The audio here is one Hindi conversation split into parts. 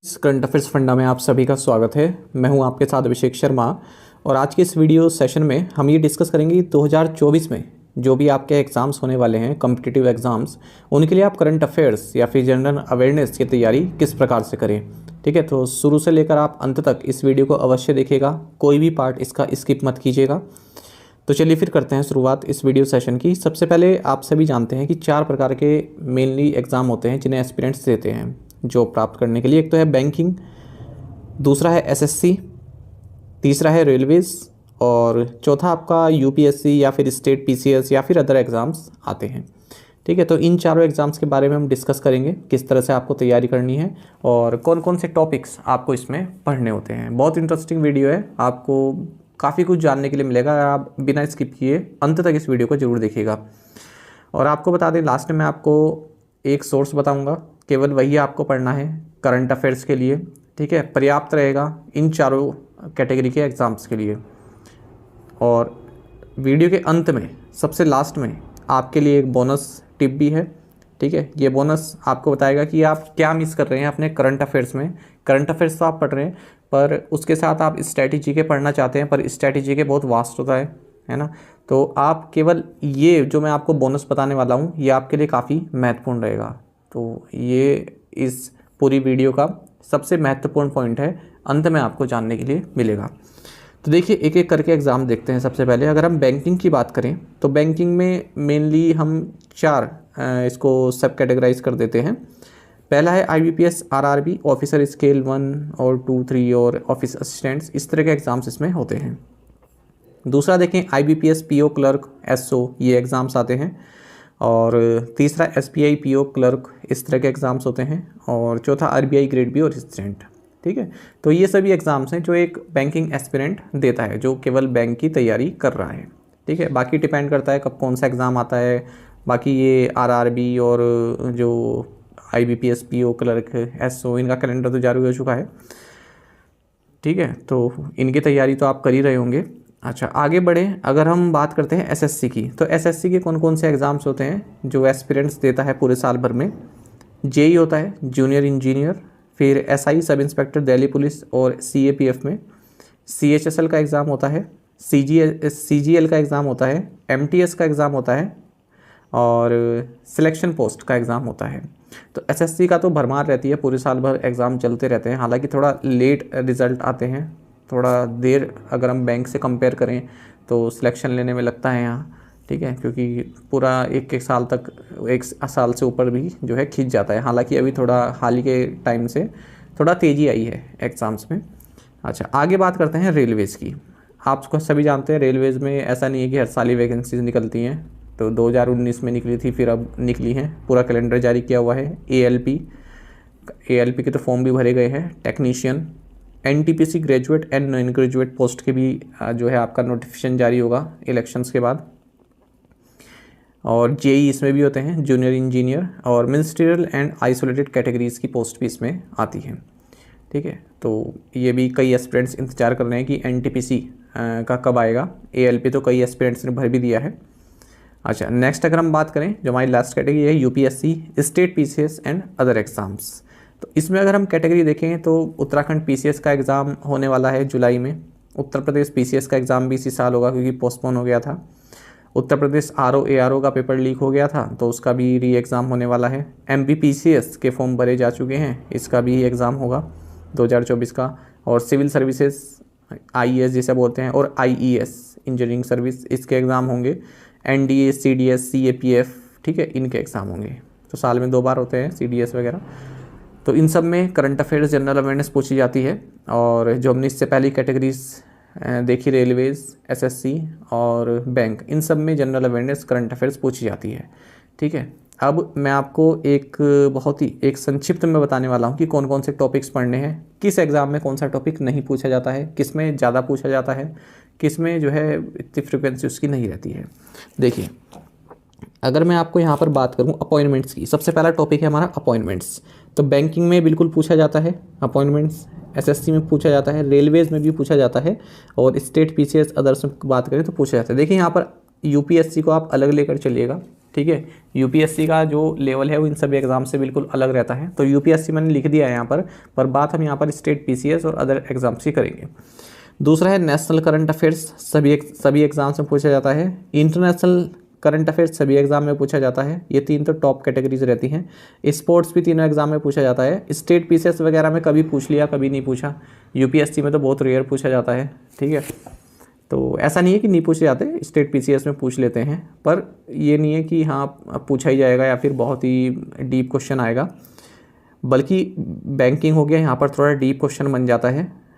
इस करंट अफेयर्स फंडा में आप सभी का स्वागत है। मैं हूं आपके साथ अभिषेक शर्मा और आज के इस वीडियो सेशन में हम ये डिस्कस करेंगे 2024 में जो भी आपके एग्ज़ाम्स होने वाले हैं, कॉम्पिटिटिव एग्ज़ाम्स, उनके लिए आप करंट अफेयर्स या फिर जनरल अवेयरनेस की तैयारी किस प्रकार से करें। ठीक है, तो शुरू से लेकर आप अंत तक इस वीडियो को अवश्य देखिएगा, कोई भी पार्ट इसका स्किप मत कीजिएगा। तो चलिए फिर करते हैं शुरुआत इस वीडियो सेशन की। सबसे पहले आप सभी जानते हैं कि 4 प्रकार के मेनली एग्ज़ाम होते हैं जिन्हें एस्पिरेंट्स देते हैं जॉब प्राप्त करने के लिए। एक तो है बैंकिंग, दूसरा है एसएससी, तीसरा है रेलवेज़ और चौथा आपका यूपीएससी या फिर स्टेट पीसीएस या फिर अदर एग्ज़ाम्स आते हैं। ठीक है, तो इन चारों एग्ज़ाम्स के बारे में हम डिस्कस करेंगे, किस तरह से आपको तैयारी करनी है और कौन कौन से टॉपिक्स आपको इसमें पढ़ने होते हैं। बहुत इंटरेस्टिंग वीडियो है, आपको काफ़ी कुछ जानने के लिए मिलेगा। आप बिना स्किप किए अंत तक इस वीडियो को ज़रूर देखिएगा। और आपको बता दें, लास्ट में मैं आपको एक सोर्स बताऊंगा, केवल वही आपको पढ़ना है करंट अफेयर्स के लिए। ठीक है, पर्याप्त रहेगा इन चारों कैटेगरी के एग्ज़ाम्स के लिए। और वीडियो के अंत में सबसे लास्ट में आपके लिए एक बोनस टिप भी है। ठीक है, ये बोनस आपको बताएगा कि आप क्या मिस कर रहे हैं अपने करंट अफेयर्स में। करंट अफेयर्स तो आप पढ़ रहे हैं, पर उसके साथ आप स्ट्रैटेजी के पढ़ना चाहते हैं, पर स्ट्रैटेजी के बहुत वास्ट होता है ना। तो आप केवल ये जो मैं आपको बोनस बताने वाला हूँ, ये आपके लिए काफ़ी महत्वपूर्ण रहेगा। तो ये इस पूरी वीडियो का सबसे महत्वपूर्ण पॉइंट है, अंत में आपको जानने के लिए मिलेगा। तो देखिए, एक एक करके एग्ज़ाम देखते हैं। सबसे पहले अगर हम बैंकिंग की बात करें तो बैंकिंग में मेनली हम 4 इसको सब कैटेगराइज कर देते हैं। पहला है आईबीपीएस आरआरबी, ऑफिसर स्केल 1 और 2, 3 और ऑफिस असिस्टेंट्स, इस तरह के एग्ज़ाम्स इसमें होते हैं। दूसरा देखें आईबीपीएस पीओ क्लर्क एसओ, ये एग्ज़ाम्स आते हैं। और तीसरा एसबीआई पीओ क्लर्क, इस तरह के एग्ज़ाम्स होते हैं। और चौथा आरबीआई ग्रेड बी और असिस्टेंट। ठीक है, तो ये सभी एग्ज़ाम्स हैं जो एक बैंकिंग एस्पिरेंट देता है, जो केवल बैंक की तैयारी कर रहा है। ठीक है, बाकी डिपेंड करता है कब कौन सा एग्ज़ाम आता है। बाकी ये आरआरबी और जो आईबीपीएस पीओ क्लर्क एसओ, इनका कैलेंडर तो जारी हो चुका है। ठीक है, तो इनकी तैयारी तो आप कर ही रहे होंगे। अच्छा, आगे बढ़ें। अगर हम बात करते हैं एसएससी की, तो एसएससी के कौन कौन से एग्ज़ाम्स होते हैं जो एस्पिरेंट्स देता है पूरे साल भर में। जेई होता है, जूनियर इंजीनियर, फिर SI sub inspector Delhi police और सीएपीएफ में। सीएचएसएल का एग्ज़ाम होता है, सीजीएल का एग्ज़ाम होता है, एमटीएस का एग्ज़ाम होता है और सिलेक्शन पोस्ट का एग्ज़ाम होता है। तो एसएससी का तो भरमार रहती है, पूरे साल भर एग्ज़ाम चलते रहते हैं। हालांकि थोड़ा लेट रिज़ल्ट आते हैं, थोड़ा देर अगर हम बैंक से कंपेयर करें तो सिलेक्शन लेने में लगता है यहाँ। ठीक है, क्योंकि पूरा एक साल तक, 1 साल से ऊपर भी जो है खींच जाता है। हालांकि अभी थोड़ा हाल ही के टाइम से थोड़ा तेज़ी आई है एग्ज़ाम्स में। अच्छा, आगे बात करते हैं रेलवेज़ की। आप सभी जानते हैं रेलवेज़ में ऐसा नहीं है कि हर साल ही वैकेंसीज निकलती हैं। तो 2019 में निकली थी, फिर अब निकली हैं, पूरा कैलेंडर जारी किया हुआ है। एएलपी के तो फॉर्म भी भरे गए हैं। Technician, NTPC graduate and non graduate post के भी जो है आपका नोटिफिकेशन जारी होगा इलेक्शंस के बाद। और जेई इसमें भी होते हैं, जूनियर इंजीनियर, और मिनिस्ट्रियल एंड आइसोलेटेड कैटेगरीज़ की पोस्ट भी इसमें आती हैं। ठीक है, तो ये भी कई एस्पिरेंट्स इंतजार कर रहे हैं कि एनटीपीसी का कब आएगा। एएलपी तो कई एस्पिरेंट्स ने भर भी दिया है। अच्छा, नेक्स्ट अगर हम बात करें, जो हमारी लास्ट कैटेगरी है UPSC state PCS and other exams. तो इसमें अगर हम कैटेगरी देखें तो उत्तराखंड पीसीएस का एग्ज़ाम होने वाला है जुलाई में। उत्तर प्रदेश पीसीएस का एग्ज़ाम भी इसी साल होगा क्योंकि पोस्टपोन हो गया था। उत्तर प्रदेश आरओ एआरओ का पेपर लीक हो गया था, तो उसका भी री एग्ज़ाम होने वाला है। एमपी पीसीएस के फॉर्म भरे जा चुके हैं, इसका भी एग्ज़ाम होगा 2024 का। और सिविल सर्विसेज आईएएस जिसे बोलते हैं, और आईईएस इंजीनियरिंग सर्विस, इसके एग्ज़ाम होंगे। एनडीए, सीडीएस, सीएपीएफ, ठीक है, इनके एग्ज़ाम होंगे। तो साल में 2 बार होते हैं सीडीएस वगैरह। तो इन सब में करंट अफेयर्स, जनरल अवेयरनेस पूछी जाती है। और जो हमने इससे पहली कैटेगरीज देखी, रेलवेज़, एसएससी और बैंक, इन सब में जनरल अवेयरनेस, करंट अफेयर्स पूछी जाती है। ठीक है, अब मैं आपको एक संक्षिप्त में बताने वाला हूँ कि कौन कौन से टॉपिक्स पढ़ने हैं, किस एग्ज़ाम में कौन सा टॉपिक नहीं पूछा जाता है, किस में ज़्यादा पूछा जाता है, किस में जो है इतनी फ्रिक्वेंसी उसकी नहीं रहती है। देखिए, अगर मैं आपको यहाँ पर बात करूँ अपॉइंटमेंट्स की, सबसे पहला टॉपिक है हमारा अपॉइंटमेंट्स। तो बैंकिंग में बिल्कुल पूछा जाता है अपॉइंटमेंट्स, एसएससी में पूछा जाता है, रेलवेज़ में भी पूछा जाता है, और स्टेट पीसीएस अदर्स में बात करें तो पूछा जाता है। देखिए, यहाँ पर यूपीएससी को आप अलग लेकर चलिएगा, ठीक है। यूपीएससी का जो लेवल है वो इन सभी एग्ज़ाम से बिल्कुल अलग रहता है। तो यूपीएससी मैंने लिख दिया है यहाँ पर बात हम यहाँ पर स्टेट पीसीएस और अदर एग्जाम्स की करेंगे। दूसरा है नेशनल करंट अफेयर्स, सभी एग्जाम्स में पूछा जाता है। इंटरनेशनल करंट अफेयर्स सभी एग्जाम में पूछा जाता है। ये 3 तो टॉप कैटेगरीज रहती हैं। स्पोर्ट्स भी तीनों एग्जाम में पूछा जाता है। स्टेट पीसीएस वगैरह में कभी पूछ लिया कभी नहीं पूछा। यूपीएससी में तो बहुत रेयर पूछा जाता है, ठीक है। तो ऐसा नहीं है कि नहीं पूछे जाते, स्टेट पीसीएस में पूछ लेते हैं, पर ये नहीं है कि हाँ पूछा ही जाएगा या फिर बहुत ही डीप क्वेश्चन आएगा। बल्कि बैंकिंग हो गया, यहाँ पर थोड़ा डीप क्वेश्चन बन जाता है।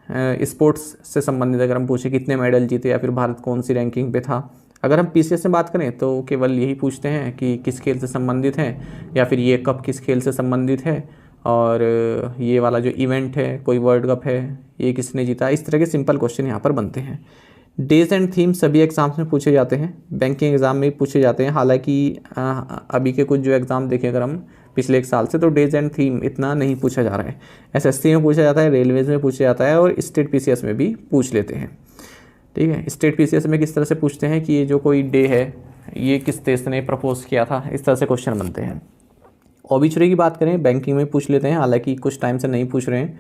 स्पोर्ट्स से संबंधित अगर हम पूछें कितने मेडल जीते या फिर भारत कौन सी रैंकिंग पे था। अगर हम पीसीएस में बात करें तो केवल यही पूछते हैं कि किस खेल से संबंधित है या फिर ये कप किस खेल से संबंधित है, और ये वाला जो इवेंट है कोई वर्ल्ड कप है, ये किसने जीता। इस तरह के सिंपल क्वेश्चन यहाँ पर बनते हैं। डेज एंड थीम सभी एग्ज़ाम्स में पूछे जाते हैं, बैंकिंग एग्ज़ाम में भी पूछे जाते हैं। हालांकि अभी के कुछ जो एग्ज़ाम देखें अगर हम पिछले 1 साल से, तो डेज एंड थीम इतना नहीं पूछा जा रहा है। एसएससी में पूछा जाता है, रेलवेज़ में पूछा जाता है और स्टेट पीसीएस में भी पूछ लेते हैं, ठीक है। स्टेट पीसीएस में किस तरह से पूछते हैं कि ये जो कोई डे है ये किस देश ने प्रपोज किया था, इस तरह से क्वेश्चन बनते हैं। ऑबिचुरी की बात करें बैंकिंग में पूछ लेते हैं, हालांकि कुछ टाइम से नहीं पूछ रहे हैं।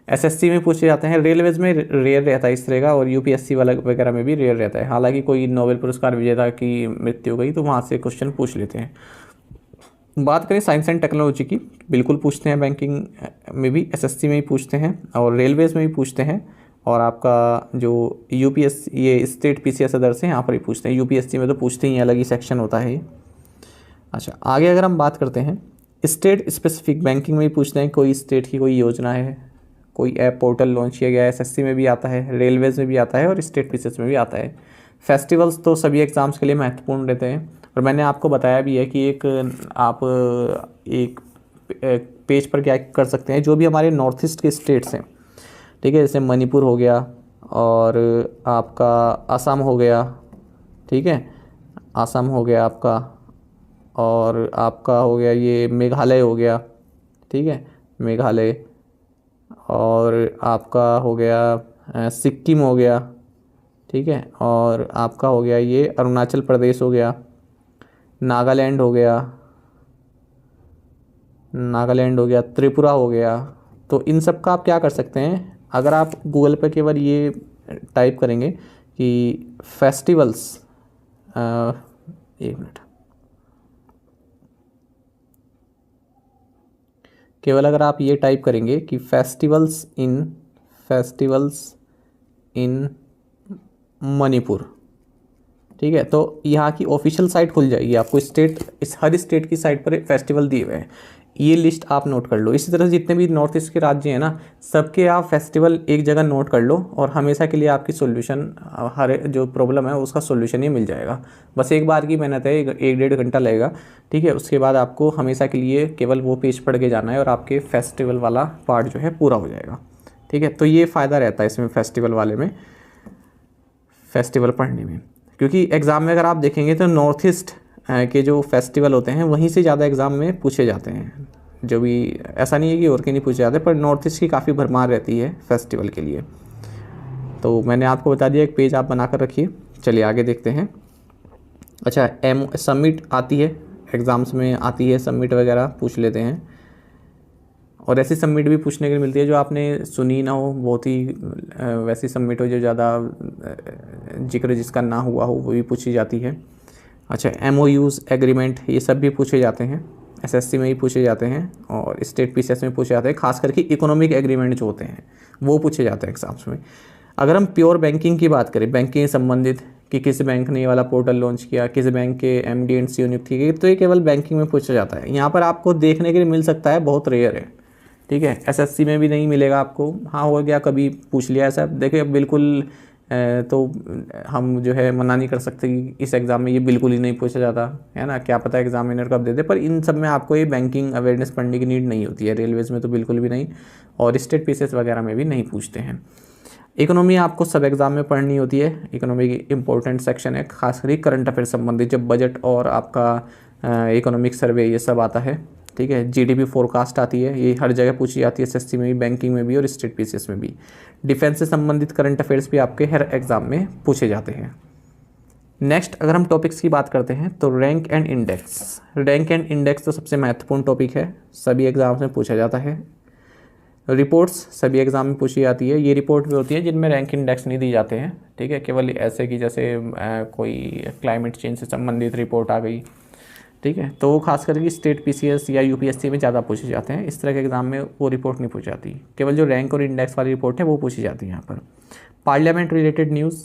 एसएससी में पूछे जाते हैं, रेलवेज में रेयर रहता है इस तरह का, और यूपीएससी वाला वगैरह में भी रेयर रहता है। हालांकि कोई नोबेल पुरस्कार विजेता की मृत्यु हो गई तो वहाँ से क्वेश्चन पूछ लेते हैं। बात करें साइंस एंड टेक्नोलॉजी की, बिल्कुल पूछते हैं, बैंकिंग में भी, एसएससी में भी पूछते हैं और रेलवेज़ में भी पूछते हैं, और आपका जो यूपीएससी ये स्टेट पीसीएस अदर्स हैं यहाँ पर ही पूछते हैं। यूपीएससी में तो पूछते ही, अलग ही सेक्शन होता है ये। अच्छा, आगे अगर हम बात करते हैं स्टेट स्पेसिफिक, बैंकिंग में भी पूछते हैं कोई स्टेट की कोई योजना है, कोई ऐप पोर्टल लॉन्च किया गया है, एसएससी में भी आता है, रेलवेज़ में भी आता है और स्टेट पीसीएस में भी आता है। फेस्टिवल्स तो सभी एग्ज़ाम्स के लिए महत्वपूर्ण रहते हैं, और मैंने आपको बताया भी है कि आप एक पेज पर क्या कर सकते हैं, जो भी हमारे नॉर्थ ईस्ट के स्टेट्स हैं, ठीक है, जैसे मणिपुर हो गया और आपका असम हो गया, ठीक है, असम हो गया आपका, और आपका हो गया ये मेघालय हो गया, ठीक है, मेघालय, और आपका हो गया सिक्किम हो गया, ठीक है, और आपका हो गया ये अरुणाचल प्रदेश हो गया, नागालैंड हो गया, त्रिपुरा हो गया। तो इन सब का आप क्या कर सकते हैं, अगर आप गूगल पे केवल ये टाइप करेंगे कि फेस्टिवल्स, एक मिनट, केवल अगर आप ये टाइप करेंगे कि फेस्टिवल्स इन मणिपुर, ठीक है, तो यहाँ की ऑफिशियल साइट खुल जाएगी आपको। हर स्टेट की साइट पर फेस्टिवल दिए हुए हैं, ये लिस्ट आप नोट कर लो। इसी तरह से जितने भी नॉर्थ ईस्ट के राज्य हैं ना, सबके आप फेस्टिवल एक जगह नोट कर लो, और हमेशा के लिए आपकी सॉल्यूशन, हर जो प्रॉब्लम है उसका सॉल्यूशन ही मिल जाएगा। बस एक बार की मेहनत है, 1-1.5 घंटा लगेगा, ठीक है। उसके बाद आपको हमेशा के लिए केवल वो पेज पढ़ के जाना है और आपके फेस्टिवल वाला पार्ट जो है पूरा हो जाएगा, ठीक है। तो ये फ़ायदा रहता है इसमें, फेस्टिवल वाले में, फेस्टिवल पढ़ने में, क्योंकि एग्ज़ाम में अगर आप देखेंगे तो नॉर्थ ईस्ट के जो फेस्टिवल होते हैं वहीं से ज़्यादा एग्ज़ाम में पूछे जाते हैं। जो भी, ऐसा नहीं है कि और के नहीं पूछे जाते, पर नॉर्थ ईस्ट की काफ़ी भरमार रहती है फेस्टिवल के लिए। तो मैंने आपको बता दिया, एक पेज आप बना कर रखिए। चलिए आगे देखते हैं। अच्छा, सबमिट आती है, एग्ज़ाम्स में आती है, सबमिट वगैरह पूछ लेते हैं, और ऐसी सबमिट भी पूछने के लिए मिलती है जो आपने सुनी ना हो, बहुत ही वैसी सबमिट हो जो ज़्यादा जिक्र जिसका ना हुआ हो, वो भी पूछी जाती है। अच्छा, MOUs एग्रीमेंट, ये सब भी पूछे जाते हैं, एसएससी में ही पूछे जाते हैं और स्टेट पीसीएस में पूछे जाते हैं। खास करके इकोनॉमिक एग्रीमेंट जो होते हैं वो पूछे जाते हैं एग्जाम्स में। अगर हम प्योर बैंकिंग की बात करें, बैंकिंग से संबंधित कि किस बैंक ने ये वाला पोर्टल लॉन्च किया, किस बैंक के MD एंड CEO नियुक्त की गई, तो ये केवल बैंकिंग में पूछा जाता है। यहाँ पर आपको देखने के लिए मिल सकता है, बहुत रेयर है, ठीक है। एसएससी में भी नहीं मिलेगा आपको, हाँ हो गया कभी पूछ लिया ऐसा। देखिए बिल्कुल तो हम जो है मना नहीं कर सकते कि इस एग्ज़ाम में ये बिल्कुल ही नहीं पूछा जाता है ना, क्या पता एग्जामिनर कब दे दे। पर इन सब में आपको ये बैंकिंग अवेयरनेस पढ़ने की नीड नहीं होती है, रेलवेज़ में तो बिल्कुल भी नहीं, और स्टेट पीसीएस वगैरह में भी नहीं पूछते हैं। इकोनॉमी आपको सब एग्ज़ाम में पढ़नी होती है, इकोनॉमी की इंपॉर्टेंट सेक्शन है, खासकर करंट अफेयर संबंधित, जब बजट और आपका इकोनॉमिक सर्वे ये सब आता है, ठीक है। GDP फोरकास्ट आती है, ये हर जगह पूछी जाती है, एसएससी में भी, बैंकिंग में भी और स्टेट पीसीएस में भी। डिफेंस से संबंधित करंट अफेयर्स भी आपके हर एग्ज़ाम में पूछे जाते हैं। नेक्स्ट अगर हम टॉपिक्स की बात करते हैं तो rank and index. Rank and index तो सबसे महत्वपूर्ण टॉपिक है, सभी एग्जाम्स में पूछा जाता है। रिपोर्ट्स सभी एग्जाम में पूछी जाती है। ये रिपोर्ट भी होती है जिनमें रैंक इंडेक्स नहीं दी जाते हैं, ठीक है, केवल ऐसे कि जैसे कोई क्लाइमेट चेंज से संबंधित रिपोर्ट आ गई, ठीक है, तो वो खास करके स्टेट पीसीएस या यूपीएससी में ज़्यादा पूछे जाते हैं। इस तरह के एग्जाम में वो रिपोर्ट नहीं पूछी जाती, केवल जो रैंक और इंडेक्स वाली रिपोर्ट है वो पूछी जाती है यहाँ पर। पार्लियामेंट रिलेटेड न्यूज़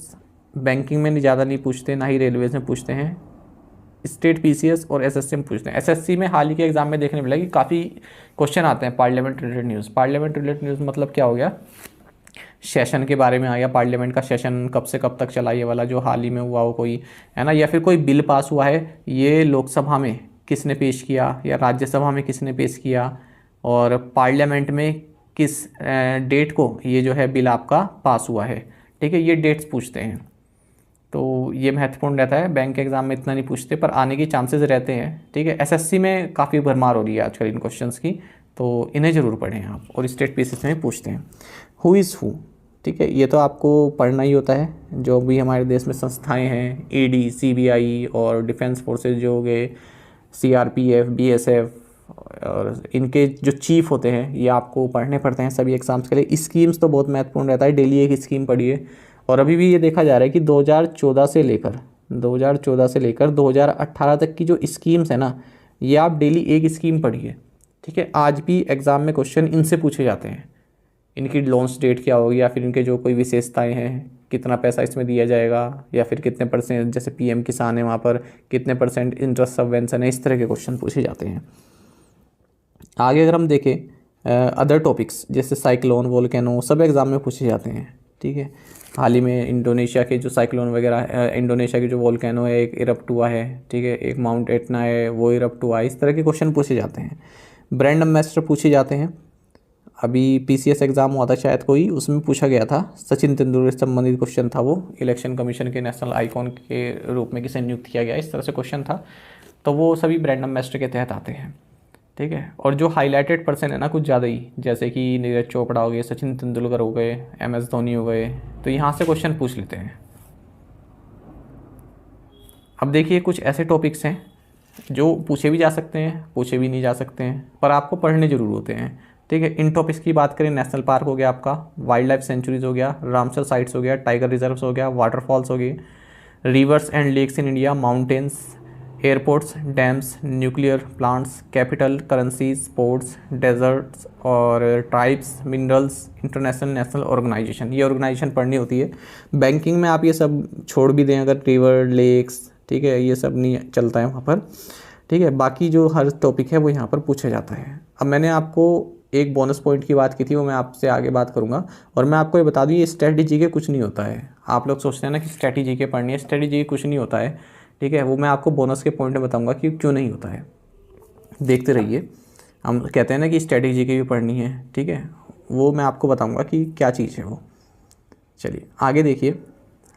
बैंकिंग में ज़्यादा नहीं पूछते, ना ही रेलवेज में पूछते हैं। स्टेट पीसीएस और एसएससी में पूछते हैं। एसएससी में हाल ही के एग्जाम में देखने मिला कि काफ़ी क्वेश्चन आते हैं parliament related news. Parliament related news मतलब क्या हो गया, सेशन के बारे में आ गया, पार्लियामेंट का सेशन कब से कब तक चला, ये वाला जो हाल ही में हुआ हो कोई, है ना, या फिर कोई बिल पास हुआ है, ये लोकसभा में किसने पेश किया या राज्यसभा में किसने पेश किया, और पार्लियामेंट में किस डेट को ये जो है बिल आपका पास हुआ है, ठीक है, ये डेट्स पूछते हैं। तो ये महत्वपूर्ण रहता है। बैंक के एग्जाम में इतना नहीं पूछते पर आने की चांसेस रहते हैं, ठीक है। एसएससी में काफ़ी भरमार हो रही है आजकल इन क्वेश्चंस की, तो इन्हें ज़रूर पढ़ें आप। और स्टेट पीसीएस में पूछते हैं हु इज़ हु, ठीक है, ये तो आपको पढ़ना ही होता है। जो भी हमारे देश में संस्थाएं हैं, ईडी, सीबीआई और डिफेंस फोर्सेज जो हो गए, सीआरपीएफ, बीएसएफ, और इनके जो चीफ होते हैं ये आपको पढ़ने पड़ते हैं सभी एग्ज़ाम्स के लिए। स्कीम्स तो बहुत महत्वपूर्ण रहता है, डेली एक स्कीम पढ़िए। और अभी भी ये देखा जा रहा है कि 2014 से लेकर 2018 तक की जो स्कीम्स है ना, ये आप डेली एक स्कीम पढ़िए, ठीक है। आज भी एग्ज़ाम में क्वेश्चन इनसे पूछे जाते हैं। इनकी लॉन्च डेट क्या होगी, या फिर इनके जो कोई विशेषताएं हैं, कितना पैसा इसमें दिया जाएगा, या फिर कितने परसेंट, जैसे पीएम किसान है वहाँ पर कितने परसेंट इंटरेस्ट सबवेंशन है, इस तरह के क्वेश्चन पूछे जाते हैं। आगे अगर हम देखें अदर टॉपिक्स जैसे साइक्लोन, वोल्केनो, सब एग्ज़ाम में पूछे जाते हैं, ठीक है। हाल ही में इंडोनेशिया के जो साइक्लोन वगैरह, इंडोनेशिया की जो वोल्केनो है एक इरप्ट हुआ है, ठीक है, एक माउंट एटना है वो इरप्ट हुआ है, इस तरह के क्वेश्चन पूछे जाते हैं। ब्रांड एम्बेसडर पूछे जाते हैं। अभी पीसीएस एग्ज़ाम हुआ था शायद कोई, उसमें पूछा गया था, सचिन तेंदुलकर से संबंधित क्वेश्चन था वो। इलेक्शन कमीशन के नेशनल आइकॉन के रूप में किसे नियुक्त किया गया, इस तरह से क्वेश्चन था। तो वो सभी ब्रांड एम्बेसडर के तहत आते हैं, ठीक है। और जो हाईलाइटेड पर्सन है ना कुछ ज़्यादा ही, जैसे कि नीरज चोपड़ा हो गए, सचिन तेंदुलकर हो गए, एमएस धोनी हो गए, तो यहाँ से क्वेश्चन पूछ लेते हैं। अब देखिए कुछ ऐसे टॉपिक्स हैं जो पूछे भी जा सकते हैं, पूछे भी नहीं जा सकते हैं, पर आपको पढ़ने जरूर होते हैं, ठीक है। इन टॉपिक्स की बात करें, नेशनल पार्क हो गया आपका, वाइल्ड लाइफ सेंचुरीज हो गया, रामसर साइट्स हो गया, टाइगर रिजर्व्स हो गया, वाटरफॉल्स हो गए, rivers and lakes in India, mountains, airports, dams, nuclear plants, capital, currencies, sports, deserts और tribes, minerals, international national organisation, ये ऑर्गेनाइजेशन पढ़नी होती है। बैंकिंग में आप ये सब छोड़ भी दें अगर, रिवर, लेक्स, ठीक है, ये सब नहीं चलता है वहाँ पर, ठीक है। बाकी जो हर टॉपिक है वो यहाँ पर पूछा जाता है। अब मैंने आपको एक बोनस पॉइंट की बात की थी, वो मैं आपसे आगे बात करूँगा। और मैं आपको ये बता दूँ, ये स्ट्रेटजी के कुछ नहीं होता है। आप लोग सोचते हैं ना कि स्ट्रेटजी के पढ़नी है, स्ट्रेटजी के कुछ नहीं होता है, ठीक है। वो मैं आपको बोनस के पॉइंट में बताऊंगा कि क्यों नहीं होता है, देखते रहिए। हम कहते हैं ना कि स्ट्रेटजी की भी पढ़नी है, ठीक है, वो मैं आपको बताऊंगा कि क्या चीज़ है वो। चलिए आगे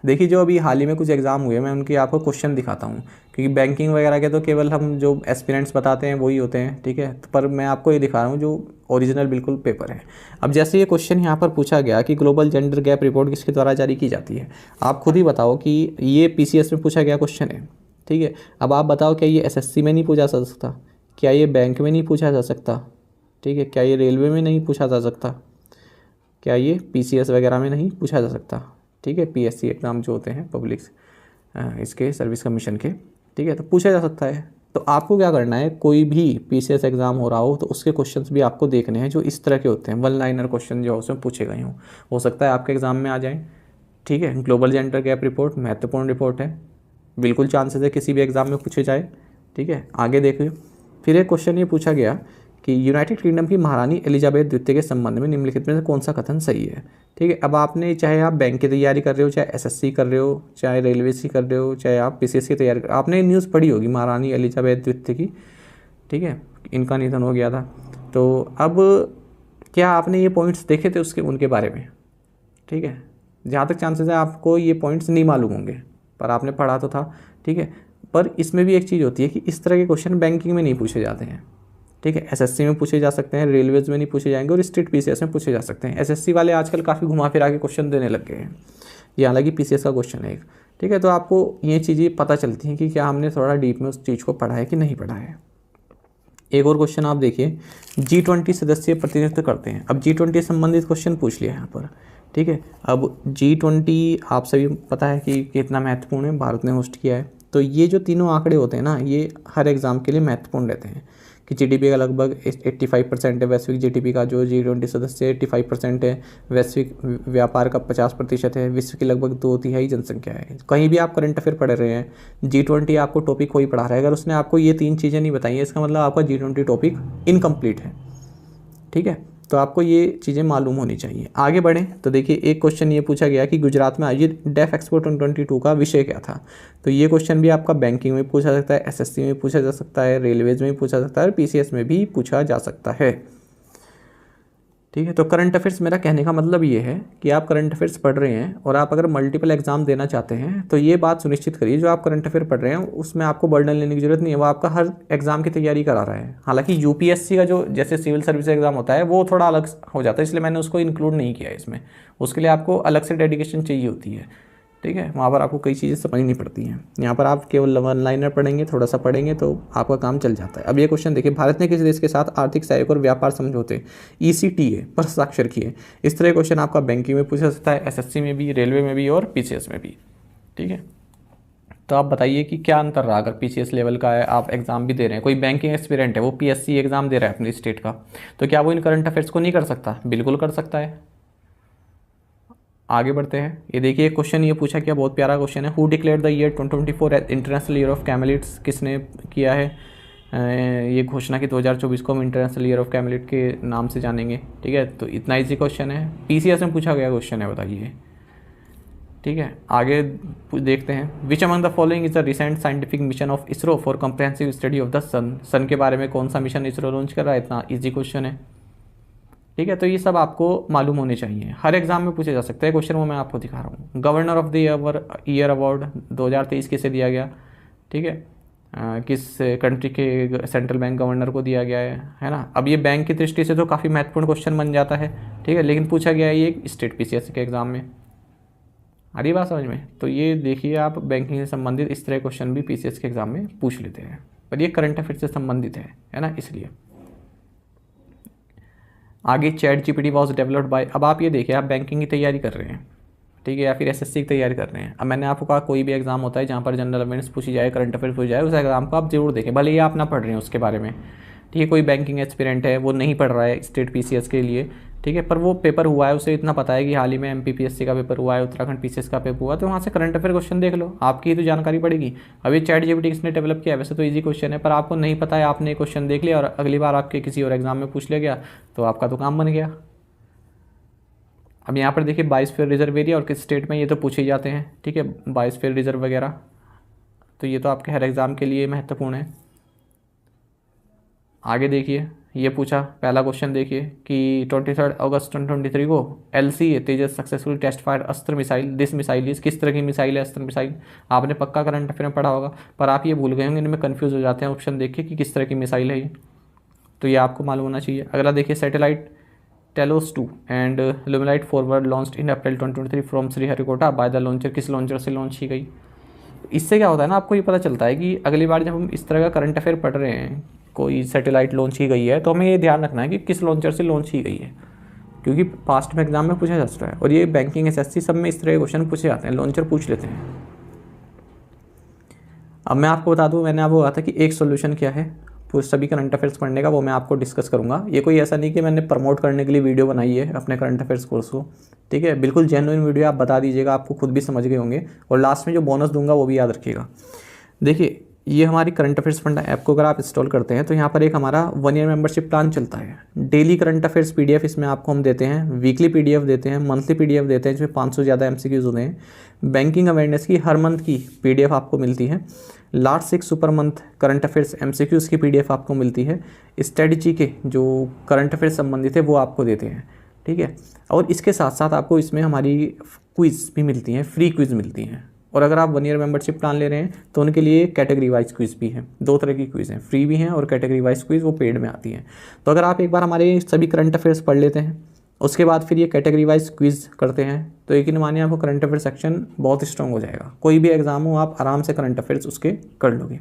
देखिए जो अभी हाल ही में कुछ एग्ज़ाम हुए, मैं उनकी आपको क्वेश्चन दिखाता हूँ, क्योंकि बैंकिंग वगैरह के तो केवल हम जो एस्पिरेंट्स बताते हैं वही होते हैं, ठीक है। पर मैं आपको ये दिखा रहा हूँ जो ओरिजिनल बिल्कुल पेपर है। अब जैसे ये क्वेश्चन यहाँ पर पूछा गया कि ग्लोबल जेंडर गैप रिपोर्ट किसके द्वारा जारी की जाती है, आप खुद ही बताओ कि ये पीसीएस में पूछा गया क्वेश्चन है, ठीक है। अब आप बताओ क्या ये एसएससी में नहीं पूछा जा सकता, क्या ये बैंक में नहीं पूछा जा सकता, ठीक है, क्या ये रेलवे में नहीं पूछा जा सकता, क्या ये पीसीएस वगैरह में नहीं पूछा जा सकता, ठीक है, पीएससी एग्ज़ाम जो होते हैं पब्लिक इसके सर्विस कमीशन के, ठीक है, तो पूछा जा सकता है। तो आपको क्या करना है, कोई भी पीसीएस एग्ज़ाम हो रहा हो तो उसके क्वेश्चंस भी आपको देखने हैं जो इस तरह के होते हैं, वन लाइनर क्वेश्चन जो उसमें पूछे गए हों, हो सकता है आपके एग्ज़ाम में आ जाए, ठीक है। ग्लोबल जेंडर गैप रिपोर्ट महत्वपूर्ण रिपोर्ट है, बिल्कुल चांसेस है किसी भी एग्ज़ाम में पूछे जाए, ठीक है। आगे देखिए, फिर एक क्वेश्चन ये पूछा गया कि यूनाइटेड किंगडम की महारानी एलिजाबेथ द्वितीय के संबंध में निम्नलिखित में से कौन सा कथन सही है, ठीक है। अब आपने, चाहे आप बैंक की तैयारी कर रहे हो, चाहे एसएससी कर रहे हो, चाहे रेलवे की कर रहे हो, चाहे आप पीसीएस की तैयारी कर, आपने न्यूज़ पढ़ी होगी महारानी एलिजाबेथ द्वितीय की, ठीक है, इनका निधन हो गया था। तो अब क्या आपने ये पॉइंट्स देखे थे उसके, उनके बारे में, ठीक है। जहाँ तक चांसेस है आपको ये पॉइंट्स नहीं मालूम होंगे, पर आपने पढ़ा तो था, ठीक है। पर इसमें भी एक चीज़ होती है कि इस तरह के क्वेश्चन बैंकिंग में नहीं पूछे जाते हैं, ठीक है। एसएससी में पूछे जा सकते हैं, रेलवेज में नहीं पूछे जाएंगे, और स्टेट पीसीएस में पूछे जा सकते हैं। एसएससी वाले आजकल काफ़ी घुमा फिरा के क्वेश्चन देने लग गए हैं, ये हालांकि पीसीएस का क्वेश्चन है एक, ठीक है। तो आपको ये चीज़ें पता चलती हैं कि क्या हमने थोड़ा डीप में उस चीज़ को पढ़ा है कि नहीं पढ़ा है। एक और क्वेश्चन आप देखिए, G20 सदस्य प्रतिनिधित्व करते हैं। अब G20 संबंधित क्वेश्चन पूछ लिया यहाँ पर, ठीक है। अब G20 आप सभी पता है कि कितना महत्वपूर्ण है, भारत ने होस्ट किया है। तो ये जो तीनों आंकड़े होते हैं ना, ये हर एग्ज़ाम के लिए महत्वपूर्ण रहते हैं कि जीडीपी का लगभग 85% है वैश्विक जीडीपी का, जो G20 सदस्य 85% है, वैश्विक व्यापार का 50% है, विश्व की लगभग 2/3 जनसंख्या है। कहीं भी आप करंट अफेयर पढ़ रहे हैं, G20 आपको टॉपिक कोई पढ़ा रहा है, अगर उसने आपको ये 3 चीज़ें नहीं बताई है, इसका मतलब आपका G20 टॉपिक इनकम्प्लीट है, ठीक है। तो आपको ये चीज़ें मालूम होनी चाहिए। आगे बढ़ें तो देखिए, एक क्वेश्चन ये पूछा गया कि गुजरात में आयोजित डेफ एक्सपो 2022 का विषय क्या था। तो ये क्वेश्चन भी आपका बैंकिंग में पूछा सकता है, एसएससी में पूछा जा सकता है, रेलवेज में पूछा सकता है और पीसीएस में भी पूछा जा सकता है, ठीक है। तो करंट अफेयर्स, मेरा कहने का मतलब ये है कि आप करंट अफेयर्स पढ़ रहे हैं और आप अगर मल्टीपल एग्जाम देना चाहते हैं तो ये बात सुनिश्चित करिए जो आप करंट अफेयर पढ़ रहे हैं उसमें आपको बर्डन लेने की जरूरत नहीं है, वो आपका हर एग्जाम की तैयारी करा रहा है। हालांकि यूपीएससी का जो जैसे सिविल सर्विस एग्जाम होता है वो थोड़ा अलग हो जाता है, इसलिए मैंने उसको इंक्लूड नहीं किया है इसमें। उसके लिए आपको अलग से डेडिकेशन चाहिए होती है, ठीक है। वहाँ पर आपको कई चीज़ें समझनी पड़ती हैं। यहाँ पर आप केवल वन लाइनर पढ़ेंगे, थोड़ा सा पढ़ेंगे तो आपका काम चल जाता है। अब ये क्वेश्चन देखिए, भारत ने किस देश के साथ आर्थिक सहयोग और व्यापार समझौते ECTA पर हस्ताक्षर किए। इस तरह क्वेश्चन आपका बैंकिंग में पूछा सकता है, एसएससी में भी, रेलवे में भी और पीसीएस में भी, ठीक है। तो आप बताइए कि क्या अंतर रहा, अगर पीसीएस लेवल का है, आप एग्जाम भी दे रहे हैं, कोई बैंकिंग एक्सपीरियंट है, वो पीएससी एग्जाम दे रहा है अपनी स्टेट का, तो क्या वो इन करंट अफेयर्स को नहीं कर सकता? बिल्कुल कर सकता है। आगे बढ़ते हैं। ये देखिए क्वेश्चन ये पूछा गया, बहुत प्यारा क्वेश्चन है। Who declared the year 2024 international year of कैमलिड्स, किसने किया है ये घोषणा की 2024 को हम इंटरनेशनल ईयर ऑफ कैमलिड के नाम से जानेंगे, ठीक है। तो इतना इजी क्वेश्चन है, पीसीएस में पूछा गया क्वेश्चन है, बताइए, ठीक है। आगे देखते हैं, which among the following is the recent scientific mission of ISRO for comprehensive study of the sun. Sun के बारे में कौन सा मिशन इसरो लॉन्च कर रहा है? इतना ईजी क्वेश्चन है, ठीक है। तो ये सब आपको मालूम होने चाहिए, हर एग्जाम में पूछे जा सकते हैं क्वेश्चन, वो मैं आपको दिखा रहा हूँ। Governor of the year award 2023 किसे दिया गया, ठीक है, किस कंट्री के सेंट्रल बैंक गवर्नर को दिया गया है ना। अब ये बैंक की दृष्टि से तो काफ़ी महत्वपूर्ण क्वेश्चन बन जाता है, ठीक है, लेकिन पूछा गया है ये स्टेट पीसीएस के एग्जाम में। आ रही बात समझ में? तो ये देखिए, आप बैंकिंग से संबंधित इस तरह क्वेश्चन भी पीसीएस के एग्जाम में पूछ लेते हैं, पर ये करंट अफेयर से संबंधित है ना, इसलिए। आगे ChatGPT वॉज डेवलप्ड बाय, अब आप ये देखिए, आप बैंकिंग की तैयारी कर रहे हैं, ठीक है, या फिर एसएससी की तैयारी कर रहे हैं। अब मैंने आपको कहा कोई भी एग्जाम होता है जहाँ पर जनरल अवेयरनेस पूछी जाए, करंट अफेयर पूछी जाए, उस एग्जाम को आप जरूर देखें, भले ही आप ना पढ़ रहे हैं उसके बारे में, ठीक है। कोई बैंकिंग एक्सपीरियंट है, वो नहीं पढ़ रहा है स्टेट पीसीएस के लिए, ठीक है, पर वो पेपर हुआ है, उसे इतना पता है कि हाल ही में MPPSC का पेपर हुआ है, उत्तराखंड पीसीएस का पेपर हुआ, तो वहाँ से करंट अफेयर क्वेश्चन देख लो, आपकी तो जानकारी पड़ेगी। अब ये ChatGPT किसने डेवलप किया है? वैसे तो ईजी क्वेश्चन है, पर आपको नहीं पता है, आपने क्वेश्चन देख लिया और अगली बार आपके किसी और एग्जाम में पूछ लिया गया तो आपका तो काम बन गया। अब यहाँ पर देखिए, बायोस्फीयर रिजर्व एरिया और किस स्टेट में, ये तो पूछे ही जाते हैं, ठीक है, बायोस्फीयर रिजर्व वगैरह, तो ये तो आपके हर एग्ज़ाम के लिए महत्वपूर्ण है। आगे देखिए, ये पूछा पहला क्वेश्चन देखिए कि 23 अगस्त 2023 को LCA तेजस सक्सेसफुल टेस्ट फायर अस्त्र मिसाइल, दिस मिसाइल इज, किस तरह की मिसाइल है अस्त्र मिसाइल? आपने पक्का करंट अफेयर में पढ़ा होगा, पर आप ये भूल गए होंगे, इनमें कन्फ्यूज़ हो जाते हैं ऑप्शन देखिए कि किस तरह की मिसाइल है ये, तो ये आपको मालूम होना चाहिए। अगला देखिए, satellite TeLEOS 2 and Lumelite forward launched in April 2023 from Sriharikota by the launcher, किस लॉन्चर से लॉन्च की गई? इससे क्या होता है ना, आपको ये पता चलता है कि अगली बार जब हम इस तरह का करंट अफेयर पढ़ रहे हैं, कोई सैटेलाइट लॉन्च की गई है, तो हमें ये ध्यान रखना है कि किस लॉन्चर से लॉन्च की गई है, क्योंकि पास्ट में एग्जाम में पूछा जा सकता है, और ये बैंकिंग एसएससी सब में इस तरह के क्वेश्चन पूछे जाते हैं, लॉन्चर पूछ लेते हैं। अब मैं आपको बता दूं, मैंने आपको कहा था कि एक सोल्यूशन क्या है सभी करंट अफेयर्स पढ़ने का, वो मैं आपको डिस्कस करूंगा। ये कोई ऐसा नहीं कि मैंने प्रमोट करने के लिए वीडियो बनाई है अपने करंट अफेयर्स कोर्स को, ठीक है, बिल्कुल जेन्युइन वीडियो, आप बता दीजिएगा, आपको खुद भी समझ गए होंगे, और लास्ट में जो बोनस दूंगा वो भी याद रखिएगा। देखिए, ये हमारी करंट अफेयर्स फंड ऐप को अगर आप इंस्टॉल करते हैं तो यहाँ पर एक हमारा 1 ईयर मेंबरशिप प्लान चलता है। डेली करंट अफेयर्स PDF इसमें आपको हम देते हैं, वीकली PDF देते हैं, मंथली PDF देते हैं जिसमें 500 से ज़्यादा MCQs होते हैं, बैंकिंग अवेयरनेस की हर मंथ की PDF आपको मिलती है, last 6 super month current affairs MCQs की PDF आपको मिलती है, स्ट्रेटजी के जो करंट अफेयर्स संबंधित है वो आपको देते हैं, ठीक है। और इसके साथ साथ आपको इसमें हमारी क्विज़ भी मिलती हैं, फ्री क्विज़ मिलती हैं, और अगर आप 1 ईयर मेंबरशिप प्लान ले रहे हैं तो उनके लिए कैटेगरी वाइज क्विज़ भी है, 2 तरह की क्विज़ हैं, फ्री भी हैं और कैटेगरी वाइज क्विज़ वो पेड में आती हैं। तो अगर आप एक बार हमारे सभी करंट अफेयर्स पढ़ लेते हैं उसके बाद फिर ये कैटेगरी वाइज क्विज़ करते हैं। तो यकीन मानिए आपको करंट अफेयर सेक्शन बहुत स्ट्रॉन्ग हो जाएगा। कोई भी एग्जाम हो आप आराम से करंट अफेयर्स उसके कर लोगे।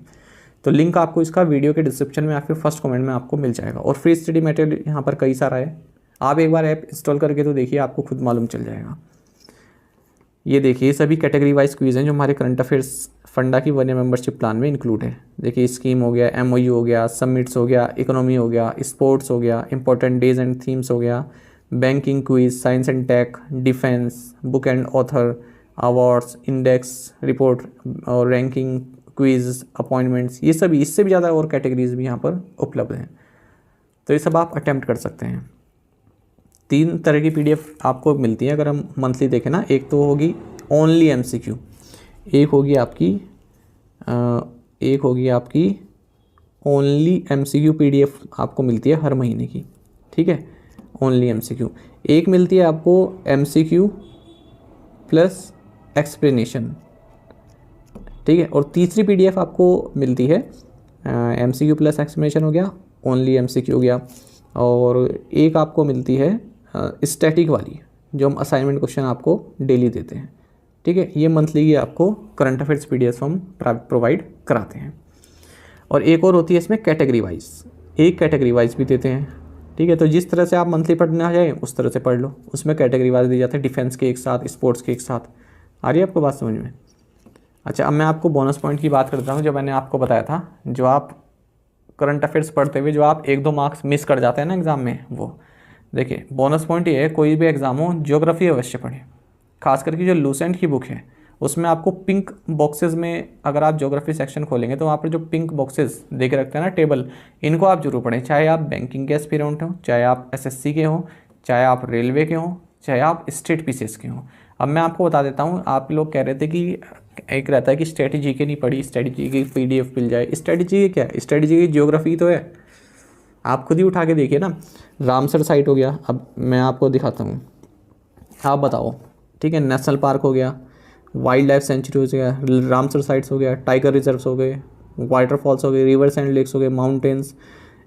तो लिंक आपको इसका वीडियो के डिस्क्रिप्शन में या फिर फर्स्ट कमेंट में आपको मिल जाएगा। और फ्री स्टडी मटेरियल यहाँ पर कई सारा है, आप एक बार ऐप इंस्टॉल करके तो देखिए, आपको खुद मालूम चल जाएगा। ये देखिए सभी कैटेगरी वाइज क्विज़ हैं जो हमारे करंट अफेयर्स फंडा की 1 ईयर मेंबरशिप प्लान में इंक्लूड है। देखिए स्कीम हो गया, MOU हो गया, समिट्स हो गया, इकोनॉमी हो गया, स्पोर्ट्स हो गया, इंपॉर्टेंट डेज एंड थीम्स हो गया, banking quiz, science and tech, defence, book and author, awards, index report और रैंकिंग क्विज, अपॉइंटमेंट्स, ये सभी इससे भी ज़्यादा और कैटेगरीज भी यहाँ पर उपलब्ध हैं। तो ये सब आप अटैम्प्ट कर सकते हैं। 3 तरह की PDF आपको मिलती है अगर हम मंथली देखें ना। एक तो होगी ओनली MCQ, एक होगी आपकी ओनली MCQ PDF आपको मिलती है हर महीने की, ठीक है, ओनली MCQ। एक मिलती है आपको MCQ प्लस एक्सप्लेनेशन, ठीक है। और तीसरी PDF आपको मिलती है MCQ प्लस एक्सप्लेनेशन हो गया, ओनली MCQ हो गया। और एक आपको मिलती है स्टैटिक वाली, जो हम असाइनमेंट क्वेश्चन आपको डेली देते हैं, ठीक है। ये मंथली की आपको करंट अफेयर्स PDF हम प्रोवाइड कराते हैं। और एक और होती है इसमें कैटेगरी वाइज, एक कैटेगरी वाइज भी देते हैं, ठीक है। तो जिस तरह से आप मंथली पढ़ना चाहें उस तरह से पढ़ लो, उसमें कैटेगरी वाइज दी जाती है, डिफेंस के एक साथ, स्पोर्ट्स के एक साथ। आ रही है आपको बात समझ में? अच्छा, अब मैं आपको बोनस पॉइंट की बात करता हूँ। जो मैंने आपको बताया था, जो आप करंट अफेयर्स पढ़ते हुए जो आप 1-2 मार्क्स मिस कर जाते हैं ना एग्ज़ाम में, वो देखिए बोनस पॉइंट ये है, कोई भी एग्ज़ाम हो ज्योग्राफी अवश्य पढ़ें। खास करके जो लूसेंट की बुक है उसमें आपको पिंक बॉक्सेस में, अगर आप ज्योग्राफी सेक्शन खोलेंगे तो वहाँ पर जो पिंक बॉक्सेस दे के रखते हैं ना टेबल, इनको आप जरूर पढ़ें। चाहे आप बैंकिंग के एस्पिरेंट हो, चाहे आप SSC के हों, चाहे आप रेलवे के हों, चाहे आप स्टेट PCS के हों। अब मैं आपको बता देता हूँ, आप लोग कह रहे थे कि एक रहता है कि स्ट्रेटजी के नहीं पढ़ी, स्ट्रेटजी की PDF मिल जाए। स्ट्रेटजी क्या है? स्ट्रेटजी की ज्योग्राफी तो है, आप खुद ही उठा के देखिए ना। रामसर साइट हो गया, अब मैं आपको दिखाता हूँ, आप बताओ, ठीक है। नेशनल पार्क हो गया, वाइल्ड लाइफ सेंचुरी हो गया, रामसर साइट्स हो गया, टाइगर रिजर्व्स हो गए, वाटरफॉल्स हो गए, रिवर्स एंड लेक्स हो गए, mountains,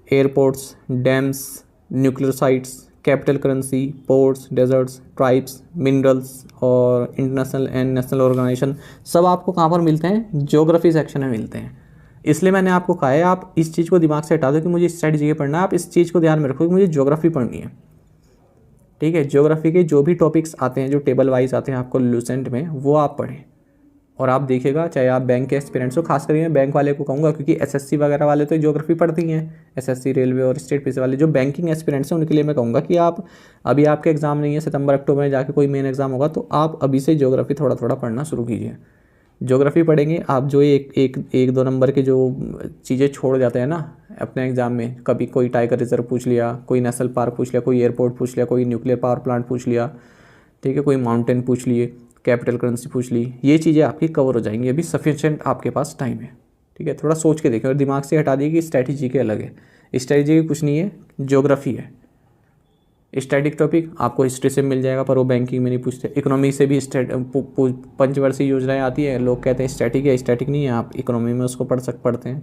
airports, dams, nuclear sites, capital currency, ports, deserts, tribes, minerals और इंटरनेशनल एंड नेशनल ऑर्गेनाइजेशन, सब आपको कहाँ पर मिलते हैं? ज्योग्राफी सेक्शन में मिलते हैं। इसलिए मैंने आपको कहा है आप इस चीज़ को दिमाग से हटा दो कि मुझे स्ट्रेटजी पढ़ना है, आप इस चीज़ को ध्यान में रखो कि मुझे ज्योग्राफी पढ़नी है, ठीक है। ज्योग्राफी के जो भी टॉपिक्स आते हैं, जो टेबल वाइज आते हैं आपको लूसेंट में, वो आप पढ़ें। और आप देखिएगा, चाहे आप बैंक के एक्सपीरियंस हो, खास करके मैं बैंक वाले को कहूँगा, क्योंकि SSC वगैरह वाले तो ज्योग्राफी पढ़ती हैं, SSC, रेलवे और स्टेट PCS वाले जो बैंकिंग एक्सपीरियंस है उनके लिए मैं कहूँगा कि आप अभी, आपके एग्जाम नहीं है, सितंबर अक्टूबर में जाके कोई मेन एग्जाम होगा, तो आप अभी से ज्योग्राफी थोड़ा थोड़ा पढ़ना शुरू कीजिए। ज्योग्राफी पढ़ेंगे आप, जो एक 2 नंबर के जो चीज़ें छोड़ जाते हैं ना अपने एग्ज़ाम में, कभी कोई टाइगर रिजर्व पूछ लिया, कोई नेशनल पार्क पूछ लिया, कोई एयरपोर्ट पूछ लिया, कोई न्यूक्लियर पावर प्लांट पूछ लिया, ठीक है, कोई माउंटेन पूछ लिए, कैपिटल करेंसी पूछ ली, ये चीज़ें आपकी कवर हो जाएंगी। अभी सफिशिएंट आपके पास टाइम है, ठीक है। थोड़ा सोच के देखें और दिमाग से हटा दिए कि स्ट्रैटेजी के अलग है, स्ट्रैटेजी कुछ नहीं है, ज्योग्राफी है। स्टैटिक टॉपिक आपको हिस्ट्री से मिल जाएगा, पर वो बैंकिंग में नहीं पूछते। इकोनॉमी से भी पंचवर्षीय योजनाएं आती है, लोग कहते हैं स्टैटिक है, स्टैटिक नहीं है, आप इकोनॉमी में उसको पढ़ते हैं,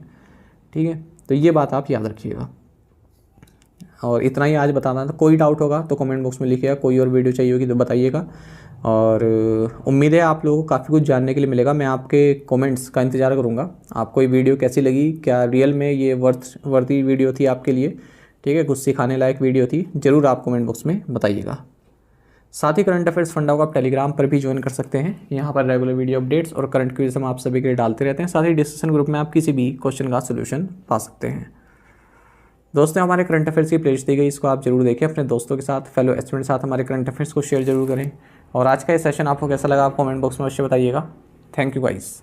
ठीक है। तो ये बात आप याद रखिएगा। और इतना ही आज बताना था। कोई डाउट होगा तो कमेंट बॉक्स में लिखिएगा, कोई और वीडियो चाहिए होगी तो बताइएगा। और उम्मीद है आप लोगों को काफ़ी कुछ जानने के लिए मिलेगा। मैं आपके कमेंट्स का इंतज़ार करूँगा। आपको ये वीडियो कैसी लगी, क्या रियल में ये वर्दी वीडियो थी आपके लिए, ठीक है, कुछ सिखाने लायक वीडियो थी, ज़रूर आप कमेंट बॉक्स में बताइएगा। साथ ही करंट अफेयर्स फंडा को आप टेलीग्राम पर भी ज्वाइन कर सकते हैं। यहाँ पर रेगुलर वीडियो अपडेट्स और करंट क्विज हम आप सभी के लिए डालते रहते हैं। साथ ही डिस्कशन ग्रुप में आप किसी भी क्वेश्चन का सोल्यूशन पा सकते हैं। दोस्तों, हमारे करंट अफेयर्स की प्लेलिस्ट दी गई, इसको आप जरूर देखें, अपने दोस्तों के साथ, फेलो एस्टूडेंट के साथ हमारे करंट अफेयर्स को शेयर जरूर करें। और आज का ये सेशन आपको कैसा लगा, आप कमेंट बॉक्स में अवश्य बताइएगा। Thank you guys.